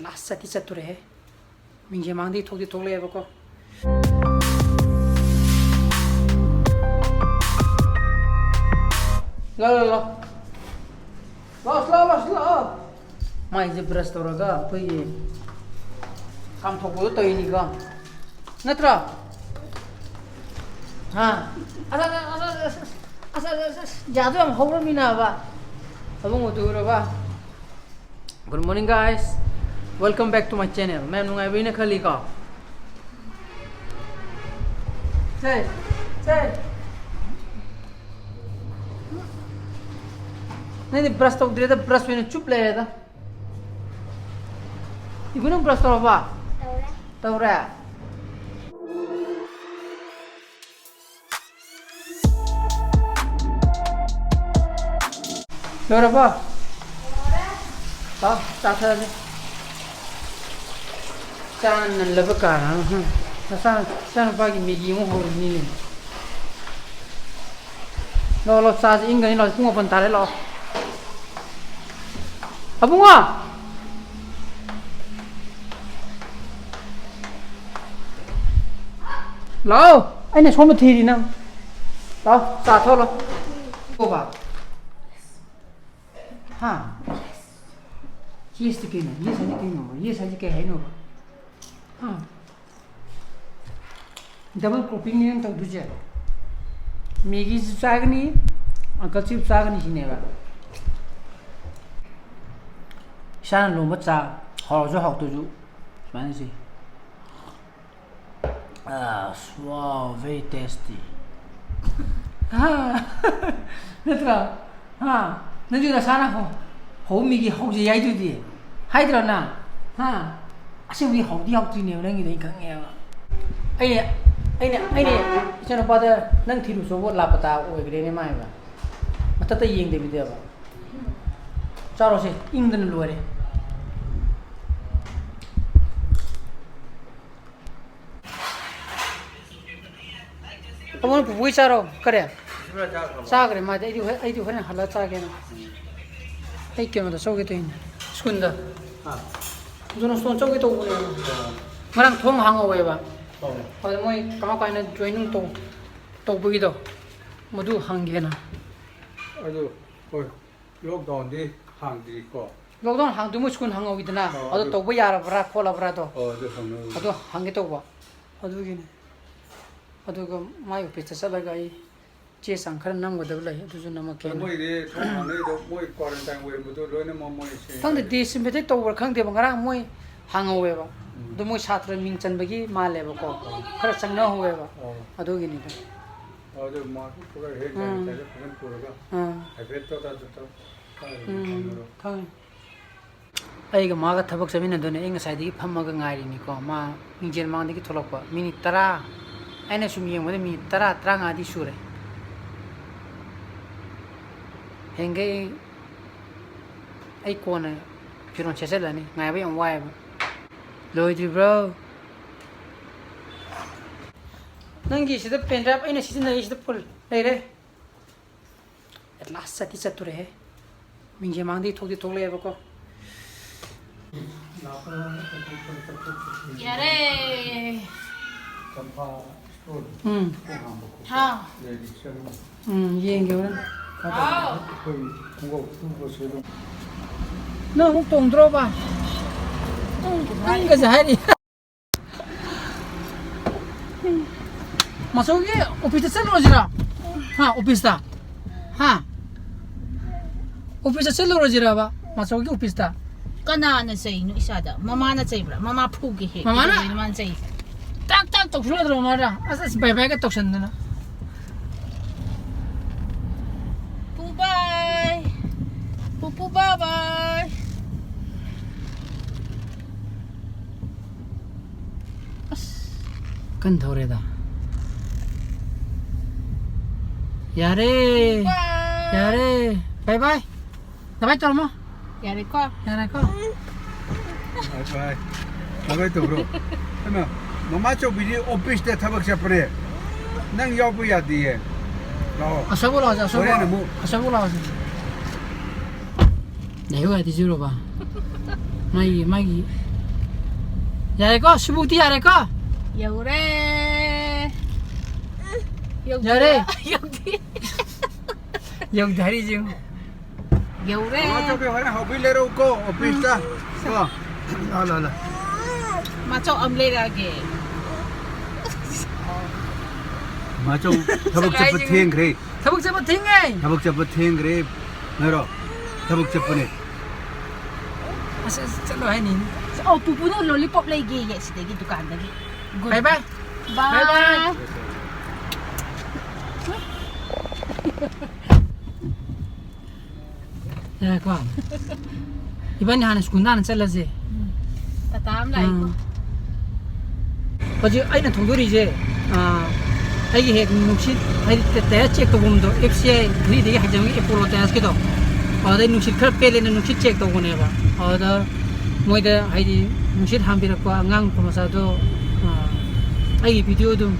last set set to re minje mangdi thodi togle eba ko lo mai je brush toraga poi kam thokbo to ini ga natra ha asa jadu am hobro mina ba abang uduro ba. Good morning guys, welcome back to my channel. मैं नूंगा भी न खाली का चल नहीं brush तो उधर brush में चुप ले था इगुन ब्रश तो बा तौरा तौरा बा चाचा चान लबका चान पागी मेगी मो हो नि लो चार्ज इंगनि लो पुंग पन तारे लो अबुंगा लो आइने सोम थेरि न लो चा थो लो ओबा हां ये साइज के है नो हां डबल क्रॉपिंग ने तो दुजे मैगी चागनी अंकल चिप चागनी सिनेबा शान लो बच्चा हाउ हाउ तो जु माने से wow very tasty नत्रा हां नजु ना साना हो मिगी हौजे याइदुदि हाइद्रना हा असेंबि हौदि हौत्रिने नंगिदि खंगेबा आइने इचन पादा नंग थिरु सोबो लापता ओइग्रेने माइबा मतता येंगदे बिदेबा चारोसे इंगदन लोरे तमन बुई चारो करे चागरे मा आइदि होने हला चागेना आई केनो द सोगे तइन स्कुनदा जोनो सोन सोगे तो बोले मरंग थोंग हांगोवेबा अदे मोय कमा काइना जॉइनिंग तो बुगिदो मधु हांगेना अदो होय लॉकडाउन दे हांगदि को लॉकडाउन हांगदु मु स्कुन हांगोविदना अदो तोबो यारबरा खोलाबरा तो अदो हांगे तोबा अदुगिने अदुगो माय ऑफिस चलगा आई चे संखर नमगदब लय अदुजु नमक के मोय रे थोंगाने दो मोय क्वारंटाइन वे बुदो लोइने मोय से तंग दिसमिते तोबर खंगदे बंगरा मोय हांगोवेबा दो मोय छात्र मिंग चनबगी मालेबा को खर संगना होवेबा अदुगिनि अदो मासु पुरा हे जाय फन पुरगा हाइब्रिड तो खंग आइगा मागा थबक समिन दोने इंग साइदि फमगा गाइरिनि को मा मिंजेल मांगदि थोलकपा मिनिट 10 आइना सुम येंगबदे मिनिट 10 30 आदि सुरे हेंगे आई कोना फिरोन छेसेलानी गायबा यम वायबा लोइद्रि ब्रो नंगी सिदा पेन ड्राइव आइना सिजननाय सिदा फुल लेरे एट लास्ट सति चतुरे हे मिंजे मांगदि थोकदि थोकलेबा को यारे कंपा स्टोर हां येंगे वरन कोई को से 너 똥 들어봐. 한 거지 하리. 마소기 오피스 셀러지라. 하 오피스다. 하. 오피스 셀러지라 봐. 마소기 오피스다. Kanana say no isada. Mama na say bra. Mama phugi he. Mama na? Man say. 딱 톡 들어 말아. 아스 바이바이가 톡 셨나. Bye. Pupu bye bye. 큰 더래다. 야래. 야래. 바이바이. 나바이 쩔마. Yare ko. 야래 거. 바이바이. 바이바이 또 브로. 하나 mama cho bidi office te thabak se pare nang yaw pu ya di ye lao asabula Ore na mu. asabula 내가 어디 주러 봐. 마이 야래거 수북디 야래거 여우래. 야래 여우디. 영다리 지금 여우래. Macho cái phải học biết lấy đâu cô office ta. Là. 마초 엄레라게. Macho thabak chap theng kre. 타복 잡아 댕해 Thабak chap theng kre. Nero. Thабak chap ne. 아서 쩔로 하니 부부는 롤리팝 레이게 시대기 두칸다기. 바이바이 바이. 야 그럼 이번에 하는 군나는 잘라지 따담 라이고. 어제 아이는 동돌이 이제 아이게 핵 눅시 아이 때 체크도 보면도 FCI 우리 되게 하정이 에포로 때스기도 어디 눅시 컬 빼려는 눅시 체크도 보내 봐 어디 뭐이다 아이디 눅시 함비라고 안강 보면서도 아이 비디오도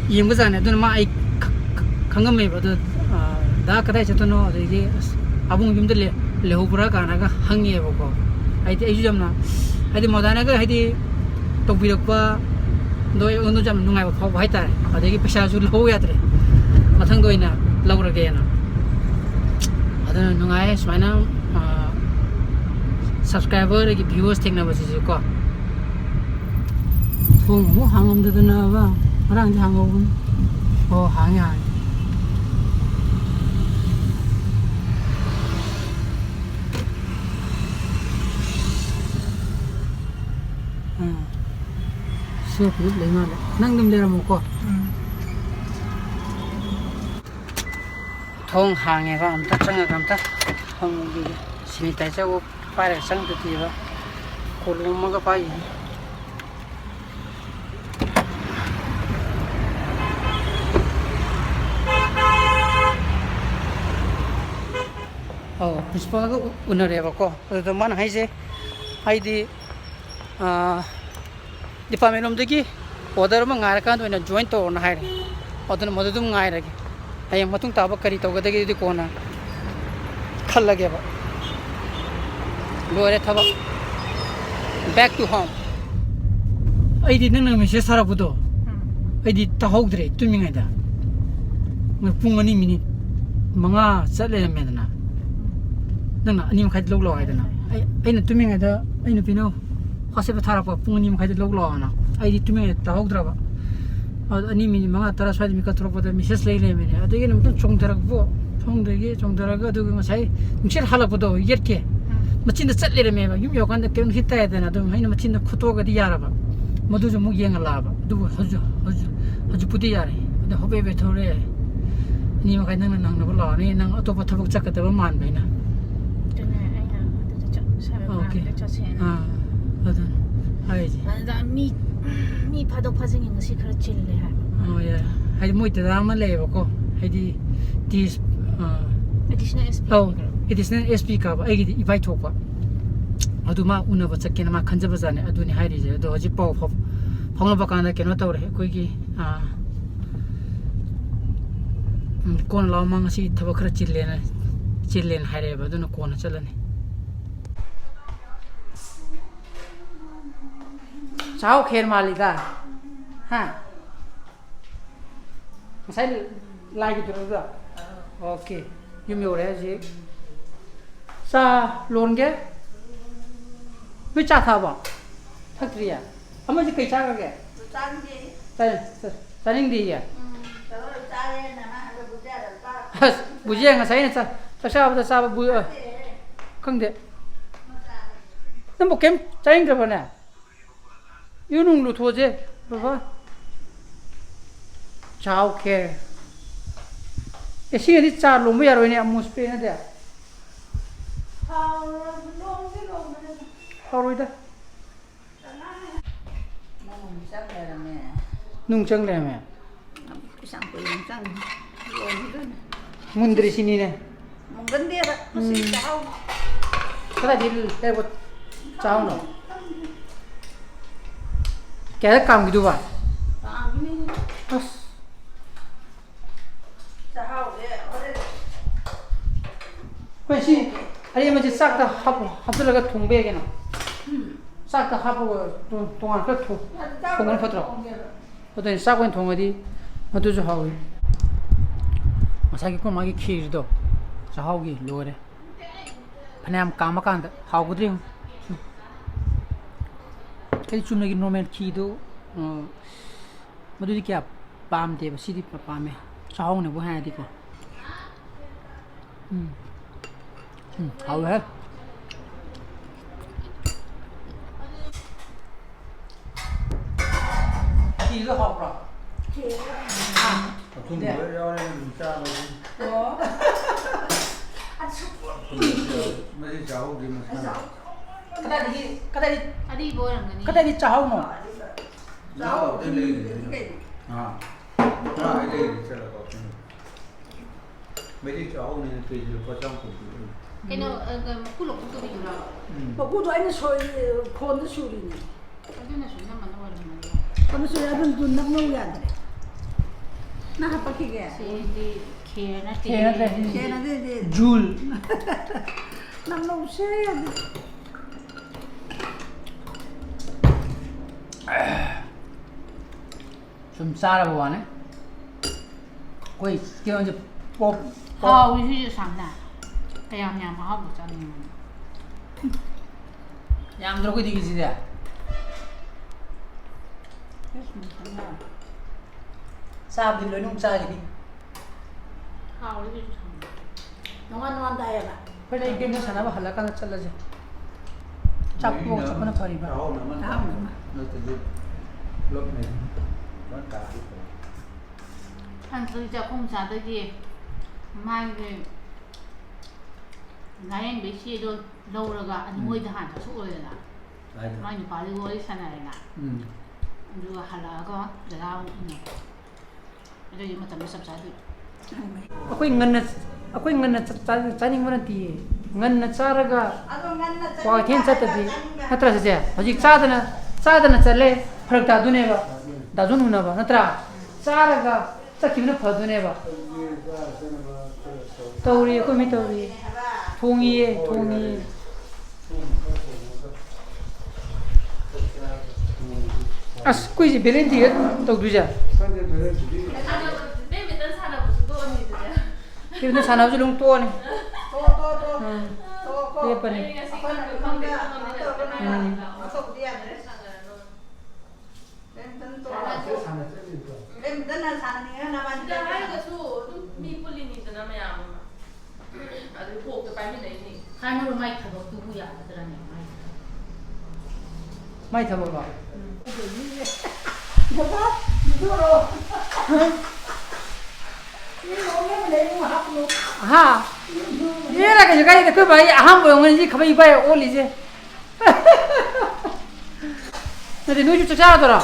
이용거잖아 돈 마 아이 강감해 봐도 다 그다이 저도 이게 아붕 좀들 레호브라 가나가 항의해 보고 아이디 아주 좀나 아이디 모다나가 아이디 똑비력과 너의 어느 점 누가고 파고 하이다 아들이 패샤 줄 호야 돼 마탕도 있나 라고라게나 아들 누가에 스마나 subscriber 이게 viewers 땡나 버지고 뭐 항음도 나와 그랑 항음 항야 수업이 레마래 낭금 내려 먹고 동항해가 엄청 정확합니다 한국이 신이다자고 빠르게 상도 뒤가 골로마가 봐이 프린시팔가 오늘 해봤고 그래도 만 하이제 아이디 디파메 놈들이 오더만 가라칸도 있는 조인트 오나 하이래 어떤 모두도 가이래 아예 모퉁 타박 거리 도가되게 코나 칼라게 봐 로레 타박 back to home 아이디 능능 메시지 살아보도 아이디 다 호그래 뚜밍이다 뭐 붕어니 미니 망아 살래면나 능나 아니면 가지 로로 해야 되나 아이는 뚜밍이다 아이는 비노 화세부 타라고 뿡님 가지 로글로나 아이디 투메 타옥드라바 아니 미니 망아 따라 사이드 미카 트로보다 미세스 레이레메네 아데게는 또 종더라고 종더라가 어두고 사이 미칠 할아보도 이렇게 마친다 ጸ레레메 유명한데 그런 히타야 되나 좀 하이나 마친다 코토가 디야라바 모두 좀 무기행을라바 누구 아주 부디야래 근데 호베베 토레 니가 가는 낭 나불라니 낭 어토바 타복 작가도 만베나 오케이 어떤 아이지 미 파도 파징인 것이 그렇지래 하. 예. 하이 뭐 있다 한번 레이고 하이디 디스 additional SP. additional SP 가 봐. 이게 이바이 톡 봐. 아두마 우나버 찾기나 막 간접하잖아. 아두니 하이리제. 도 어지 뽀 방을 바꿔나 깨노 떠오래. 거기 콘 라망시 타바 찔레는 하이레 봐도는 콘 잘라네. Sao khen mà lì ra ha sai like cái đó ok như nhiều đấy gì sa luôn cái với cha thà bảo thật gì à ông ấy cái cha cái cha gì à buổi sáng ngày sáng này sao sao buổi không được nó một kem trái cái này 이놈 로 도제 봐봐 자오케 에 시간이 짜 롬이야 로니 아무스페나 돼 하루이다 뭉청 내면 문들이 신이네 그다 딜 해보 짜오노 क्या काम की दुआ बस कोई सी अरे मुझे साक था हब तो लगा थूंबे के ना 싹다 하고 동안 그 통을 퍼더라고. 그랬더니 싹은 동어디 어두주 하고. 자기 꼬마기 키르도 자하오기 로래. 그냥 까마간다 하고들이. cái chum lagi normal kido madu di kya pam de sidi pam me chawng ne bo ha di ko hao hết kido học rồi không bữa do nên mình cha rồi mấy cháu đi mà sao 아니 뭐라는 거니? cái chào nó cháu đi lên à đây đây sẽ là có mấy cái cháu này tùy vào trong của 걔는 그 꿀럭꿀럭이 돌아. 먹고도 아니 소리 콘도 소리니. 아니는 존나 많아 버리는 거야. 그럼 소리 아들 눈 남는 게 아니라. 나 합박이게. 세디 걔나 걔네들 jul 남는 셔야 돼. 좀 싸라 보아네 거의 기어 이제 뽀 아 우리 휴지 상나. 그냥 하고 자는. 양 들고 되기지 돼 싸비 르는 싸기 아 우리 휴지 상나. 너만 다야가. 그래 이게 뭐 사나 봐 할라까나 잘라지 잡고 잡거나 버리봐 cháu nó mất nó tự lớp này nó cả 한 진짜 공사들이 많이 나행 몇 시에도 넣으러가 아니 뭐이도 한다 속어야나 많이 바르고 있잖아요. 누가 하려고 내가 오네. 이제 뭐 담배 삽사도. akwai nganna chaning mana ti nganna charaga wa then chatati natra se hoji chadana chale phrakta dune ba dajun una ba natra charaga chakimna phadune ba tauri ko mi tauri thongi as koi ji belen ti to duja 근데 사나우지 롱 또네. 예 빨리. 한으로 많이 타고 누구야 그러네. 많이 타 먹어. हाँ ये लगे जगह ये देखो भाई हम बोलेंगे जी कभी भाई ओ लीजिए नहीं नूज चचा तो रहा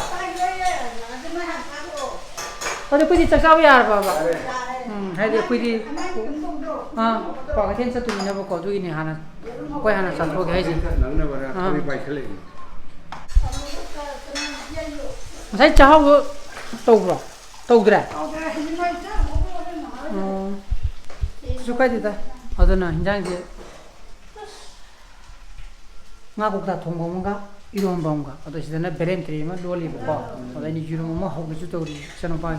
अरे कुछ चचा भी यार बाबा है दे कुछ हाँ पाकिस्तान से तुम्हें वो कौतुक ही नहीं हाना कोई हाना साथ हो गया जी nắng này vào đây bay khơi lên saya cahaya वो तो उधर suka dita adana hinjangi nga kokta thonggonga iron bonga ado sidana berem trima loli ba ado ni juru mo ho gisu to ri chano pa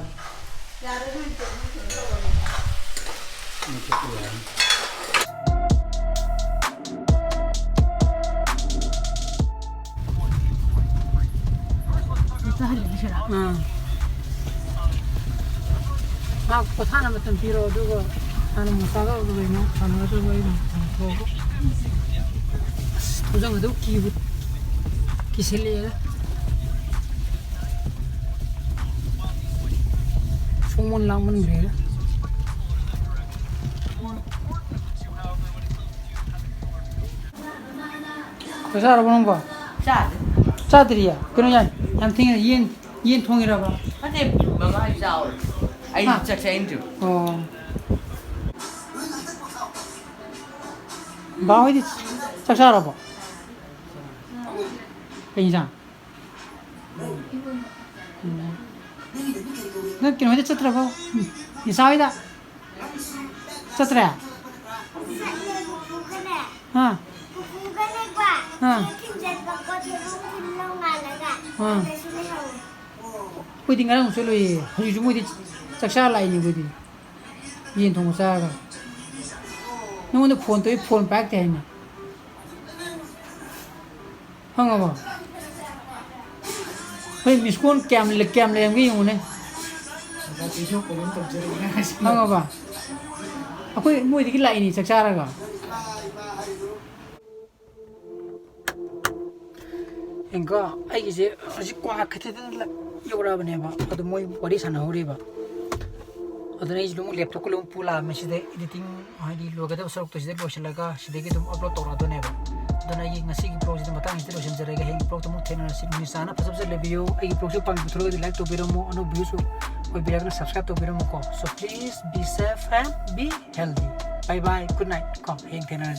진짜 할 일이 싫어. 막 하나 같은 비로 두고 하는 무사가 오르면 하는 것도 보이고 보고 도장도 기부 기셀리야 총문 랑문 그래 그래서 알아보는 거 짜들이야 그러냐 양팅이 이엔 통이라 봐 Thế mà ai sao? Anh chắc chắn chứ. bà hỏi đi chắc sao rồi bộ cái gì nó kiểu nói chất ra không thì sao ấy đó chất ra ha ha คุยถึงงานของช่วยเลยอยู่จุ่มที่จักรชาอะไรนี่คุยดิยินทงซากันน้องมันจะโฟนตัวโฟนแพ็กแทนน่ะห้องอะไรเฮ้ยมิสกุลแกมเลยยังวิ่งอยู่เนี่ยห้องอะไรaku mau dikit lah ini secara kan enggak ai je aji kwa khate den la yora bane ba adu moi body sana hori ba adu nei lu laptop ko lu pula me side editing ai lu ga da sorok to side bo shalaga side ki tum upload tora do ne ba dona yi ngasi ki project matang installation jare ga heng pro to mu thena sin mi sana phasab se le video ai project pang thuro ga like to biro mo anu views koi video na subscribe to biro mo ko so please be safe and be healthy bye bye good night ko heng thena